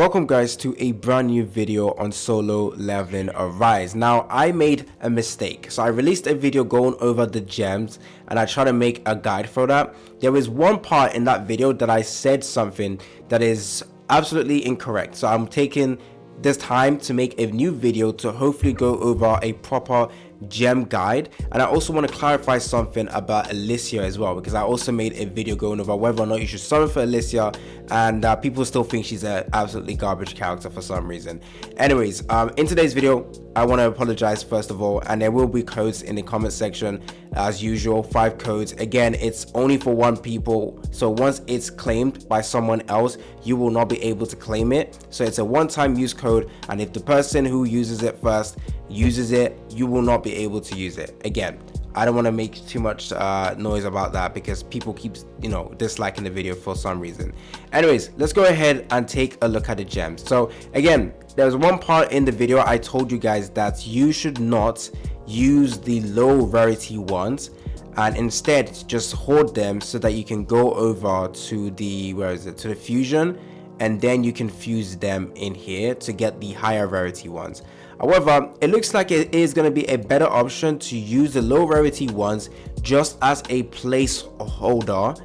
Welcome guys to a brand new video on solo leveling Arise. Now I made a mistake, so I released a video going over the gems and I tried to make a guide for that. There was one part in that video that I said something that is absolutely incorrect, so I'm taking this time to make a new video to hopefully go over a proper gem guide. And I also want to clarify something about Alicia as well, because I also made a video going over whether or not you should summon for Alicia, and people still think she's an absolutely garbage character for some reason. Anyways, in today's video I want to apologize first of all, and there will be codes in the comment section as usual. 5 codes. Again, it's only for 1 people, so once it's claimed by someone else you will not be able to claim it. So it's a one-time use code, and if the person who uses it first uses it, you will not be able to use it. Again, I don't want to make too much noise about that because people keep disliking the video for some reason. Anyways, let's go ahead and take a look at the gems. So again, there's one part in the video I told you guys that you should not use the low rarity ones, and instead just hoard them so that you can go over to the to the fusion, and then you can fuse them in here to get the higher rarity ones. However, it looks like it is going to be a better option to use the low rarity ones just as a placeholder,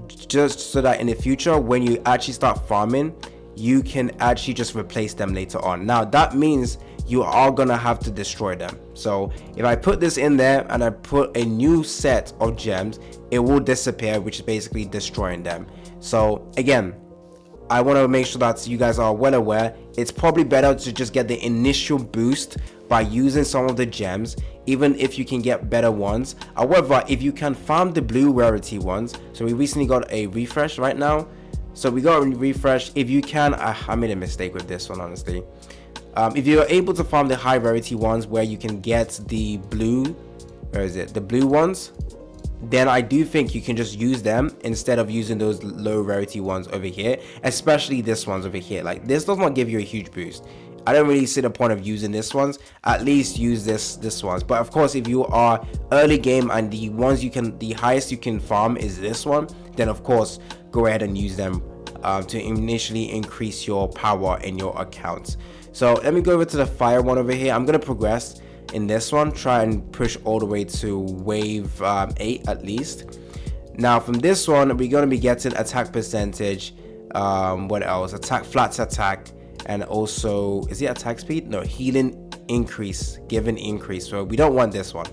just so that in the future when you actually start farming you can actually just replace them later on. Now that means you are gonna have to destroy them. So if I put this in there and I put a new set of gems, it will disappear, which is basically destroying them. So again, I want to make sure that you guys are well aware. It's probably better to just get the initial boost by using some of the gems, even if you can get better ones. However, if you can farm the blue rarity ones, so we recently got a refresh right now, so we got a refresh. If you can, I made a mistake with this one honestly. If you're able to farm the high rarity ones where you can get the blue, the blue ones, then I do think you can just use them instead of using those low rarity ones over here, especially this ones over here. Like, this does not give you a huge boost. I don't really see the point of using this ones. At least use this ones. But of course, if you are early game and the highest you can farm is this one, then of course go ahead and use them to initially increase your power in your accounts. So let me go over to the fire one over here. I'm gonna progress in this one, try and push all the way to wave 8 at least. Now from this one we're going to be getting attack percentage, what else, flat attack, and also is it attack speed? No, healing increase, given increase. So we don't want this one.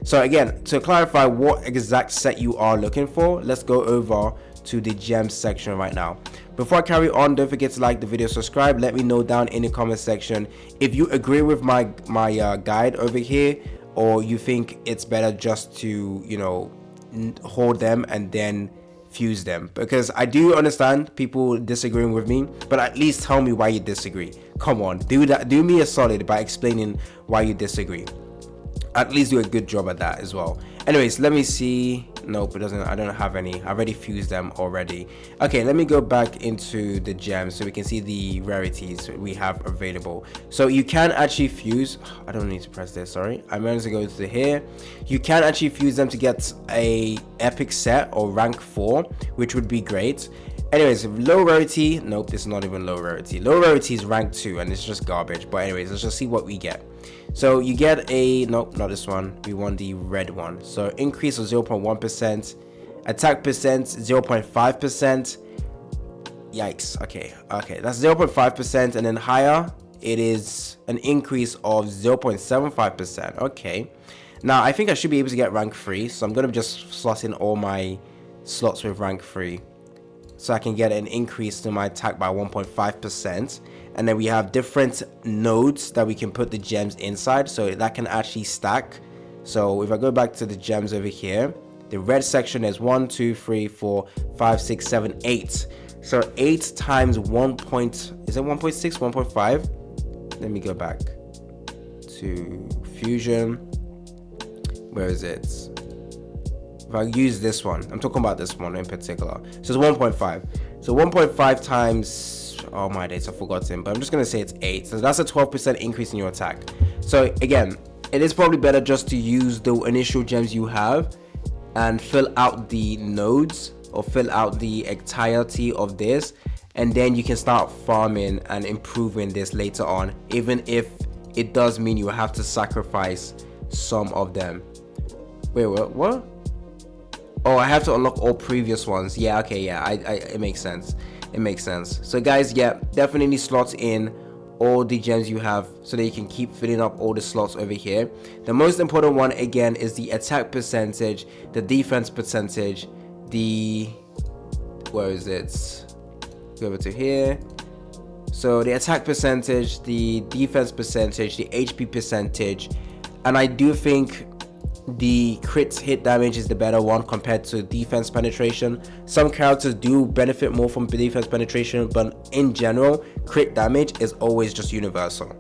So again, to clarify what exact set you are looking for, let's go over to the gems section right now. Before I carry on, don't forget to like the video, subscribe. Let me know down in the comment section if you agree with my guide over here, or you think it's better just to hold them and then fuse them, because I do understand people disagreeing with me, but at least tell me why you disagree. Come on, do me a solid by explaining why you disagree. At least do a good job at that as well. Anyways, let me see. Nope, it doesn't. I don't have any. I already fused them already. Okay, let me go back into the gems so we can see the rarities we have available. So you can actually fuse. I don't need to press this, sorry. I'm going to go to here. You can actually fuse them to get a epic set or rank 4, which would be great. Anyways, low rarity. Nope, this is not even low rarity. Low rarity is rank 2 and it's just garbage. But anyways, let's just see what we get. So you get a, nope, not this one. We want the red one. So increase of 0.1%, attack percent 0.5%. Yikes. Okay, that's 0.5%, and then higher it is an increase of 0.75%. Okay, now I think I should be able to get rank 3, so I'm gonna just slot in all my slots with rank 3 so I can get an increase to my attack by 1.5%. And then we have different nodes that we can put the gems inside, so that can actually stack. So if I go back to the gems over here, the red section is 1 2 3 4 5 6 7 8. So 8 times 1 point, is it 1.6 1.5? Let me go back to fusion. Where is it? If I use this one, I'm talking about this one in particular, so it's 1.5. So 1.5 times, oh my days, I've forgotten, but I'm just gonna say it's 8. So that's a 12% increase in your attack. So again, it is probably better just to use the initial gems you have and fill out the nodes, or fill out the entirety of this, and then you can start farming and improving this later on, even if it does mean you have to sacrifice some of them. Wait, what? Oh, I have to unlock all previous ones. Yeah, okay, yeah, it makes sense. It makes sense. So guys, yeah, definitely slot in all the gems you have so that you can keep filling up all the slots over here. The most important one again is the attack percentage, the defense percentage, where is it? Go over to here. So the attack percentage, the defense percentage, the HP percentage, and I do think the crit hit damage is the better one compared to defense penetration. Some characters do benefit more from defense penetration, but in general, crit damage is always just universal.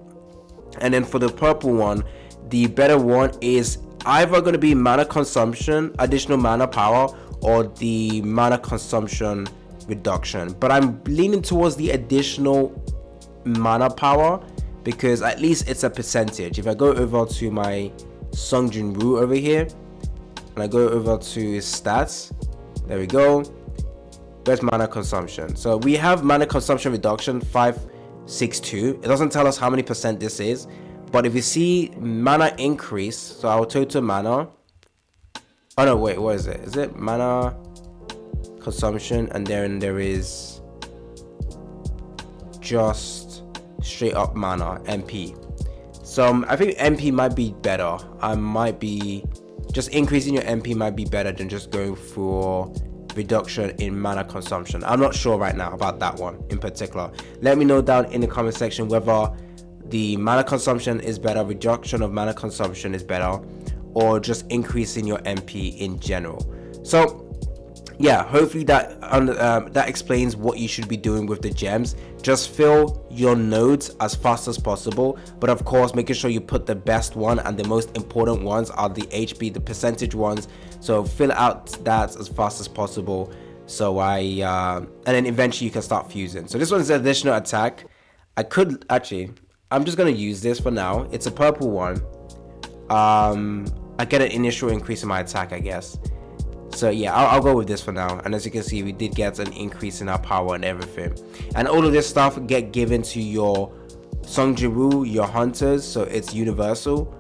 And then for the purple one, the better one is either going to be mana consumption, additional mana power, or the mana consumption reduction. But I'm leaning towards the additional mana power because at least it's a percentage. If I go over to my Sung Jin-woo over here and I go over to his stats, there we go. Where's mana consumption? So we have mana consumption reduction 562. It doesn't tell us how many percent this is, but if you see mana increase, so our total mana, oh no, wait, what is it? Is it mana consumption and then there is just straight up mana MP? So I think MP might be better. I might be just increasing your MP might be better than just going for reduction in mana consumption. I'm not sure right now about that one in particular. Let me know down in the comment section whether the mana consumption is better, reduction of mana consumption is better, or just increasing your MP in general. So yeah, hopefully that that explains what you should be doing with the gems. Just fill your nodes as fast as possible, but of course making sure you put the best one, and the most important ones are the HP, the percentage ones. So fill out that as fast as possible, so and then eventually you can start fusing. So this one's additional attack. I'm just gonna use this for now. It's a purple one. I get an initial increase in my attack, I guess. So yeah, I'll go with this for now. And as you can see, we did get an increase in our power and everything. And all of this stuff get given to your Sung Jin-woo, your hunters, so it's universal.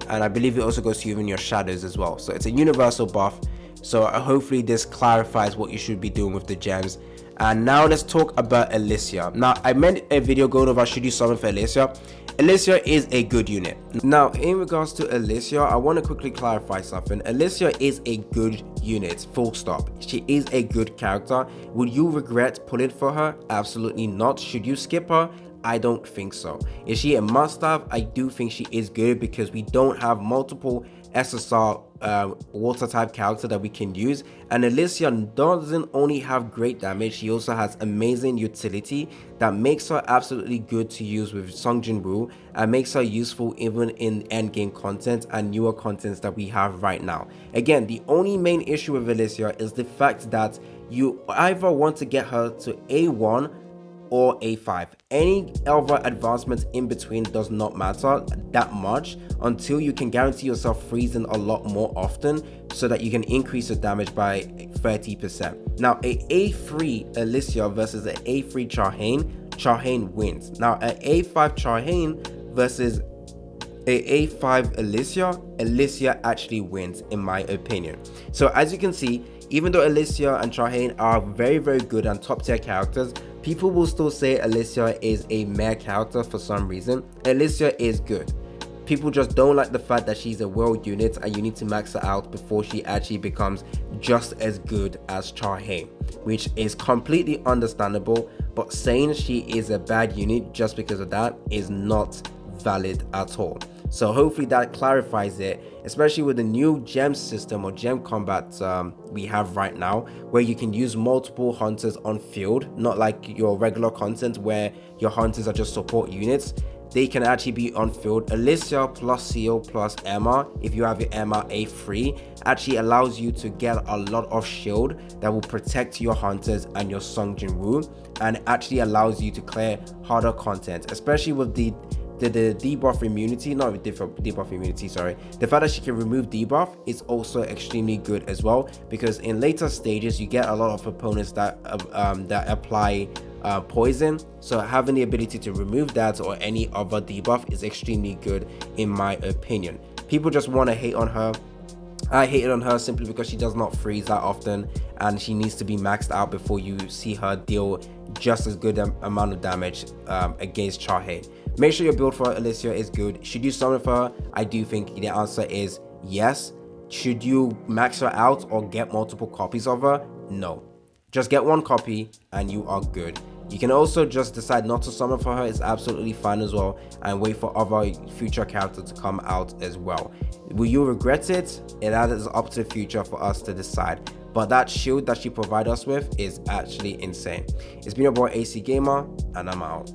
And I believe it also goes to even your shadows as well. So it's a universal buff. So hopefully this clarifies what you should be doing with the gems. And now let's talk about Alicia. Now I made a video going over should you summon for Alicia. Alicia is a good unit. Now in regards to Alicia, I want to quickly clarify something. Alicia is a good unit, full stop. She is a good character. Would you regret pulling for her? Absolutely not. Should you skip her? I don't think so. Is she a must-have? I do think she is good because we don't have multiple SSR water type character that we can use, and Alicia doesn't only have great damage, she also has amazing utility that makes her absolutely good to use with Sung Jin-woo and makes her useful even in endgame content and newer contents that we have right now. Again, the only main issue with Alicia is the fact that you either want to get her to A1 or A5. Any other advancements in between does not matter that much until you can guarantee yourself freezing a lot more often so that you can increase the damage by 30%. Now a A3 Alicia versus an A3 Charhaen wins. Now an A5 Charhaen versus a A5 Alicia actually wins in my opinion. So as you can see, even though Alicia and Charhaen are very good and top tier characters, people will still say Alicia is a meh character for some reason. Alicia is good. People just don't like the fact that she's a world unit and you need to max her out before she actually becomes just as good as Charhaen, which is completely understandable, but saying she is a bad unit just because of that is not valid at all. So hopefully that clarifies it, especially with the new gem system or gem combat we have right now, where you can use multiple hunters on field, not like your regular content where your hunters are just support units. They can actually be on field. Alicia plus Seal plus Emma, if you have your Emma A3, actually allows you to get a lot of shield that will protect your hunters and your Sung Jin-woo, and actually allows you to clear harder content, especially with the the debuff immunity, not debuff immunity, sorry, the fact that she can remove debuff is also extremely good as well, because in later stages you get a lot of opponents that apply poison, so having the ability to remove that or any other debuff is extremely good in my opinion. People just want to hate on her. I hated on her simply because she does not freeze that often, and she needs to be maxed out before you see her deal just as good amount of damage against Charhate. Make sure your build for Alicia is good. Should you summon for her? I do think the answer is yes. Should you max her out or get multiple copies of her? No. Just get one copy and you are good. You can also just decide not to summon for her, it's absolutely fine as well, and wait for other future characters to come out as well. Will you regret it? That is up to the future for us to decide. But that shield that she provided us with is actually insane. It's been your boy AC Gamer, and I'm out.